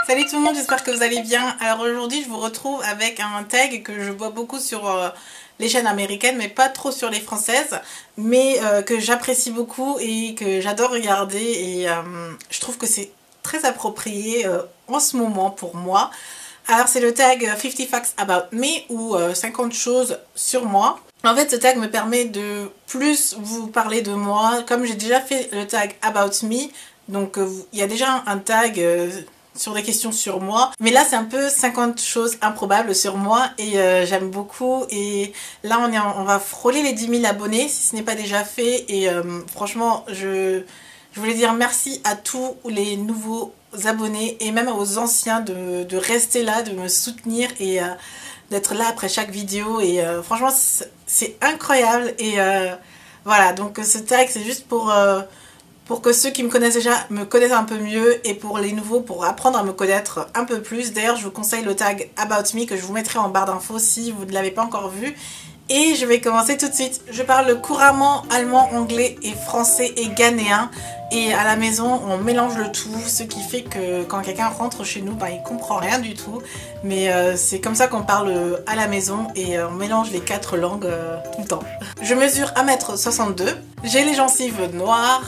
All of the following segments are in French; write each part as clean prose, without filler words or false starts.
Salut tout le monde, j'espère que vous allez bien. Alors aujourd'hui je vous retrouve avec un tag que je vois beaucoup sur les chaînes américaines mais pas trop sur les françaises, mais que j'apprécie beaucoup et que j'adore regarder et je trouve que c'est très approprié en ce moment pour moi. Alors c'est le tag 50 Facts About Me ou 50 choses sur moi. En fait, ce tag me permet de plus vous parler de moi, comme j'ai déjà fait le tag About Me, donc il y a déjà un tag sur des questions sur moi, mais là c'est un peu 50 choses improbables sur moi et j'aime beaucoup. Et là on va frôler les 10 000 abonnés si ce n'est pas déjà fait et franchement je voulais dire merci à tous les nouveaux abonnés et même aux anciens de rester là, de me soutenir et d'être là après chaque vidéo et franchement c'est incroyable et voilà, donc ce tag c'est juste pour que ceux qui me connaissent déjà me connaissent un peu mieux et pour les nouveaux pour apprendre à me connaître un peu plus. D'ailleurs je vous conseille le tag About Me que je vous mettrai en barre d'infos si vous ne l'avez pas encore vu. Et je vais commencer tout de suite. Je parle couramment allemand, anglais et français et ghanéen. Et à la maison, on mélange le tout, ce qui fait que quand quelqu'un rentre chez nous, il comprend rien du tout. Mais c'est comme ça qu'on parle à la maison et on mélange les 4 langues tout le temps. Je mesure 1m62. J'ai les gencives noires.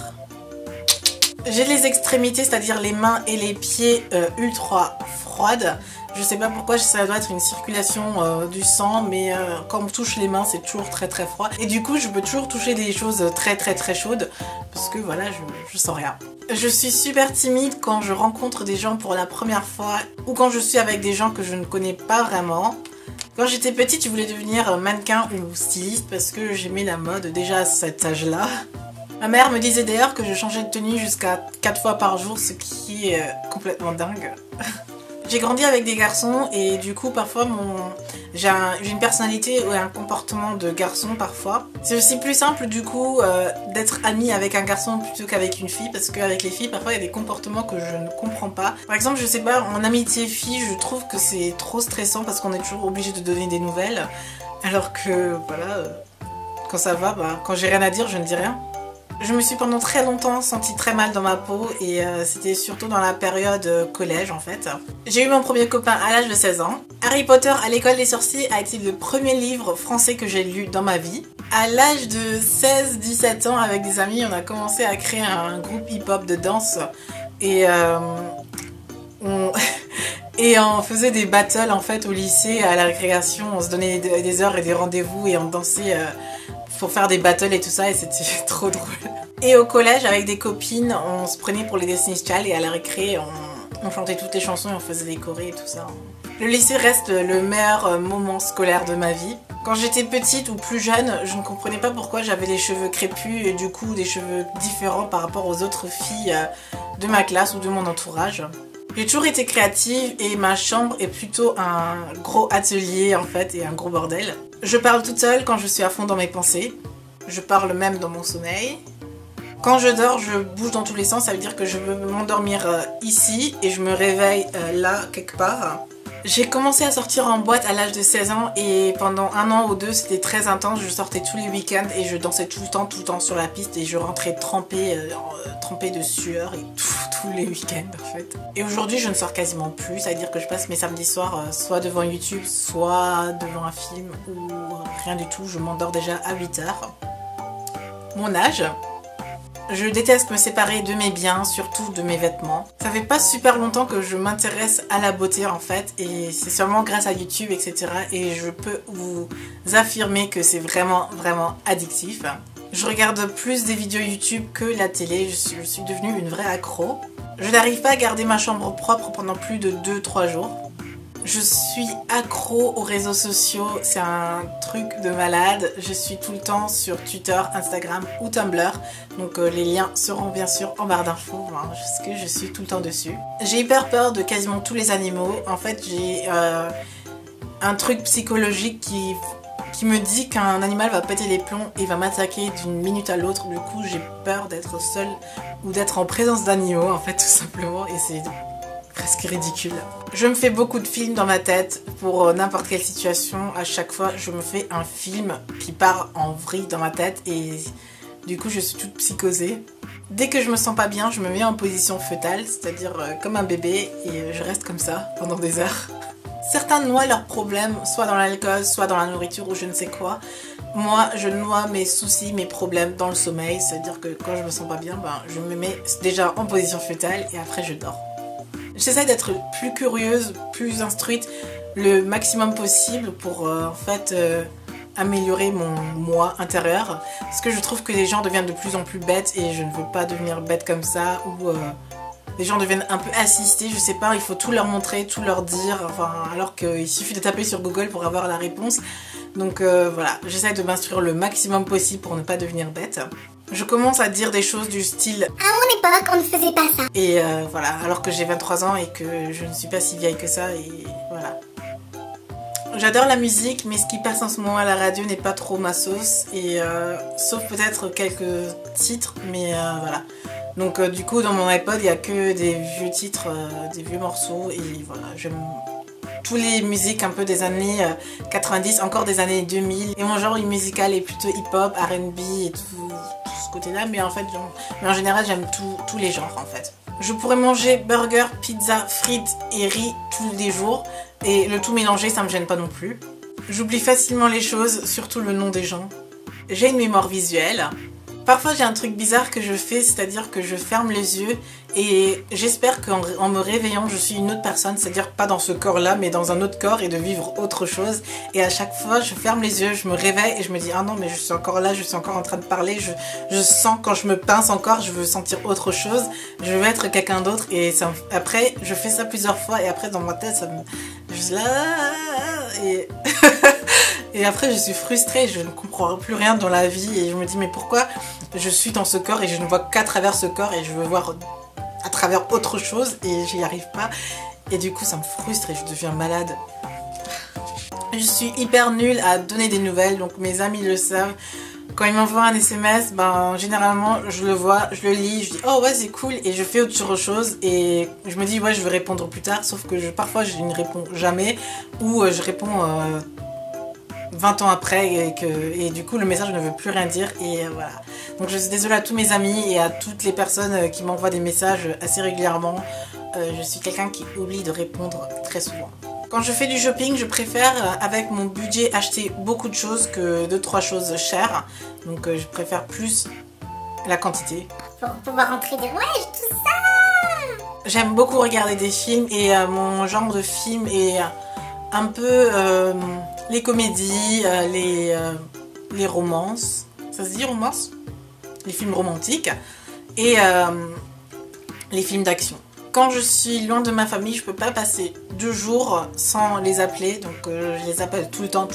J'ai les extrémités, c'est-à-dire les mains et les pieds ultra froides. Je sais pas pourquoi, ça doit être une circulation du sang, mais quand on touche les mains, c'est toujours très très froid. Et du coup, je peux toujours toucher des choses très très très chaudes, parce que voilà, je sens rien. Je suis super timide quand je rencontre des gens pour la première fois, ou quand je suis avec des gens que je ne connais pas vraiment. Quand j'étais petite, je voulais devenir mannequin ou styliste, parce que j'aimais la mode déjà à cet âge-là. Ma mère me disait d'ailleurs que je changeais de tenue jusqu'à 4 fois par jour, ce qui est complètement dingue. J'ai grandi avec des garçons et du coup parfois j'ai une personnalité et un comportement de garçon parfois. C'est aussi plus simple du coup d'être amie avec un garçon plutôt qu'avec une fille, parce qu'avec les filles parfois il y a des comportements que je ne comprends pas. Par exemple, je sais pas, en amitié fille je trouve que c'est trop stressant parce qu'on est toujours obligé de donner des nouvelles, alors que voilà, quand ça va, quand j'ai rien à dire je ne dis rien. Je me suis pendant très longtemps sentie très mal dans ma peau et c'était surtout dans la période collège en fait. J'ai eu mon premier copain à l'âge de 16 ans. Harry Potter à l'école des sorciers a été le premier livre français que j'ai lu dans ma vie. À l'âge de 16-17 ans, avec des amis, on a commencé à créer un groupe hip-hop de danse et on faisait des battles en fait au lycée, à la récréation. On se donnait des heures et des rendez-vous et on dansait pour faire des battles et tout ça, et c'était trop drôle. Et au collège, avec des copines, on se prenait pour les Destiny's Child et à la récré, on chantait toutes les chansons et on faisait des chorés et tout ça. Le lycée reste le meilleur moment scolaire de ma vie. Quand j'étais petite ou plus jeune, je ne comprenais pas pourquoi j'avais les cheveux crépus et du coup des cheveux différents par rapport aux autres filles de ma classe ou de mon entourage. J'ai toujours été créative et ma chambre est plutôt un gros atelier en fait et un gros bordel. Je parle toute seule quand je suis à fond dans mes pensées. Je parle même dans mon sommeil. Quand je dors, je bouge dans tous les sens, ça veut dire que je veux m'endormir ici et je me réveille là quelque part. J'ai commencé à sortir en boîte à l'âge de 16 ans et pendant 1 an ou 2 c'était très intense. Je sortais tous les week-ends et je dansais tout le temps sur la piste et je rentrais trempée de sueur et tous les week-ends en fait. Et aujourd'hui je ne sors quasiment plus, ça veut dire que je passe mes samedis soirs soit devant YouTube, soit devant un film ou rien du tout. Je m'endors déjà à 8 heures. Mon âge. Je déteste me séparer de mes biens, surtout de mes vêtements. Ça fait pas super longtemps que je m'intéresse à la beauté en fait, et c'est seulement grâce à YouTube, etc. Et je peux vous affirmer que c'est vraiment addictif. Je regarde plus des vidéos YouTube que la télé, je suis devenue une vraie accro. Je n'arrive pas à garder ma chambre propre pendant plus de 2-3 jours. Je suis accro aux réseaux sociaux, c'est un truc de malade. Je suis tout le temps sur Twitter, Instagram ou Tumblr. Donc les liens seront bien sûr en barre d'infos, parce que je suis tout le temps dessus. J'ai hyper peur de quasiment tous les animaux. En fait, j'ai un truc psychologique qui me dit qu'un animal va péter les plombs et va m'attaquer d'une minute à l'autre. Du coup, j'ai peur d'être seule ou d'être en présence d'animaux, en fait, tout simplement. Et c'est presque ridicule. Je me fais beaucoup de films dans ma tête pour n'importe quelle situation. À chaque fois, je me fais un film qui part en vrille dans ma tête et du coup, je suis toute psychosée. Dès que je me sens pas bien, je me mets en position fœtale, c'est-à-dire comme un bébé, et je reste comme ça pendant des heures. Certains noient leurs problèmes, soit dans l'alcool, soit dans la nourriture ou je ne sais quoi. Moi, je noie mes soucis, mes problèmes dans le sommeil, c'est-à-dire que quand je me sens pas bien, ben, je me mets déjà en position fœtale et après je dors. J'essaie d'être plus curieuse, plus instruite le maximum possible pour en fait améliorer mon moi intérieur. Parce que je trouve que les gens deviennent de plus en plus bêtes et je ne veux pas devenir bête comme ça ou les gens deviennent un peu assistés, je sais pas, il faut tout leur montrer, tout leur dire, enfin, alors qu'il suffit de taper sur Google pour avoir la réponse. Donc voilà, j'essaie de m'instruire le maximum possible pour ne pas devenir bête. Je commence à dire des choses du style « À mon époque, on ne faisait pas ça ». Et voilà, alors que j'ai 23 ans et que je ne suis pas si vieille que ça, et voilà. J'adore la musique, mais ce qui passe en ce moment à la radio n'est pas trop ma sauce, et sauf peut-être quelques titres, mais voilà. Donc du coup, dans mon iPod, il n'y a que des vieux titres, des vieux morceaux, et voilà, j'aime tous les musiques un peu des années 90, encore des années 2000. Et mon genre musical est plutôt hip-hop, R&B et tout ce côté-là, mais en fait, en général, j'aime tous les genres en fait. Je pourrais manger burger, pizza, frites et riz tous les jours, et le tout mélangé, ça me gêne pas non plus. J'oublie facilement les choses, surtout le nom des gens. J'ai une mémoire visuelle. Parfois j'ai un truc bizarre que je fais, c'est-à-dire que je ferme les yeux et j'espère qu'en me réveillant je suis une autre personne, c'est-à-dire pas dans ce corps-là mais dans un autre corps et de vivre autre chose. Et à chaque fois je ferme les yeux, je me réveille et je me dis ah non mais je suis encore là, je suis encore en train de parler, je sens quand je me pince encore, je veux sentir autre chose, je veux être quelqu'un d'autre et ça, après je fais ça plusieurs fois et après dans ma tête ça me... Je suis là et... Et après je suis frustrée, je ne comprends plus rien dans la vie et je me dis mais pourquoi je suis dans ce corps et je ne vois qu'à travers ce corps et je veux voir à travers autre chose et j'y arrive pas. Et du coup ça me frustre et je deviens malade. Je suis hyper nulle à donner des nouvelles, donc mes amis le savent. Quand ils m'envoient un SMS, ben généralement je le vois, je le lis, je dis oh ouais c'est cool et je fais autre chose et je me dis ouais je vais répondre plus tard, sauf que parfois je ne réponds jamais ou je réponds 20 ans après et du coup le message ne veut plus rien dire et voilà. Donc je suis désolée à tous mes amis et à toutes les personnes qui m'envoient des messages assez régulièrement. Je suis quelqu'un qui oublie de répondre très souvent. Quand je fais du shopping, je préfère avec mon budget acheter beaucoup de choses que 2-3 choses chères. Donc je préfère plus la quantité. Pour pouvoir rentrer des ouais, tout ça. J'aime beaucoup regarder des films et mon genre de film est un peu les comédies, les romances, ça se dit romance? Les films romantiques et les films d'action. Quand je suis loin de ma famille, je peux pas passer 2 jours sans les appeler, donc je les appelle tout le temps.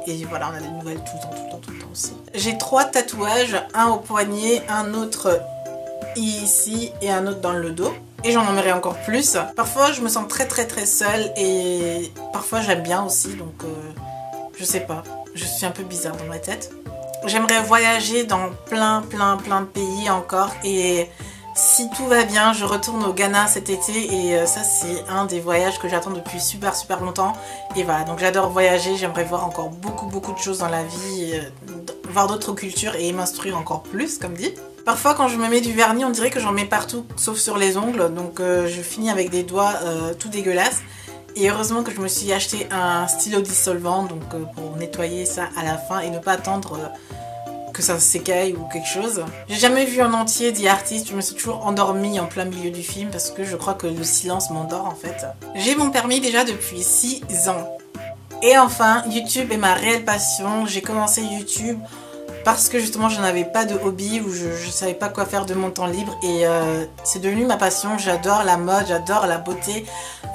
Et voilà, on a des nouvelles tout le temps aussi. J'ai 3 tatouages, un au poignet, un autre ici et un autre dans le dos. Et j'en aimerais encore plus. Parfois je me sens très seule et parfois j'aime bien aussi, donc je sais pas, je suis un peu bizarre dans ma tête. J'aimerais voyager dans plein de pays encore et si tout va bien, je retourne au Ghana cet été et ça c'est un des voyages que j'attends depuis super longtemps. Et voilà, donc j'adore voyager, j'aimerais voir encore beaucoup de choses dans la vie, voir d'autres cultures et m'instruire encore plus comme dit. Parfois quand je me mets du vernis, on dirait que j'en mets partout sauf sur les ongles, donc je finis avec des doigts tout dégueulasses. Et heureusement que je me suis acheté un stylo dissolvant donc pour nettoyer ça à la fin et ne pas attendre que ça s'écaille ou quelque chose. J'ai jamais vu en entier The Artist, je me suis toujours endormie en plein milieu du film parce que je crois que le silence m'endort en fait. J'ai mon permis déjà depuis 6 ans. Et enfin, YouTube est ma réelle passion. J'ai commencé YouTube parce que justement je n'avais pas de hobby ou je savais pas quoi faire de mon temps libre et c'est devenu ma passion. J'adore la mode, j'adore la beauté,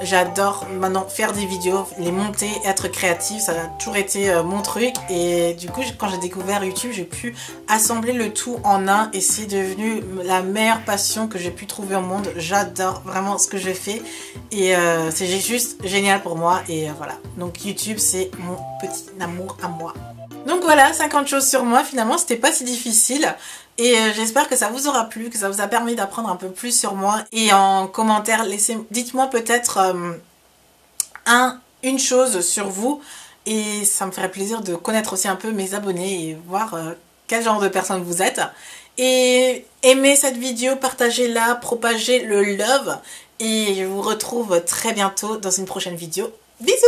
j'adore maintenant faire des vidéos, les monter, être créative, ça a toujours été mon truc et du coup quand j'ai découvert YouTube j'ai pu assembler le tout en un et c'est devenu la meilleure passion que j'ai pu trouver au monde. J'adore vraiment ce que je fais et c'est juste génial pour moi et voilà. Donc YouTube c'est mon petit amour à moi. Donc voilà, 50 choses sur moi, finalement c'était pas si difficile et j'espère que ça vous aura plu, que ça vous a permis d'apprendre un peu plus sur moi et en commentaire, dites-moi peut-être une chose sur vous et ça me ferait plaisir de connaître aussi un peu mes abonnés et voir quel genre de personne vous êtes. Et Aimez cette vidéo, partagez-la, propagez le love. Et je vous retrouve très bientôt dans une prochaine vidéo. Bisous!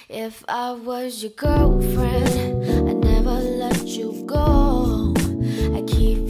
If I was your girlfriend, I'd never let you go. I keep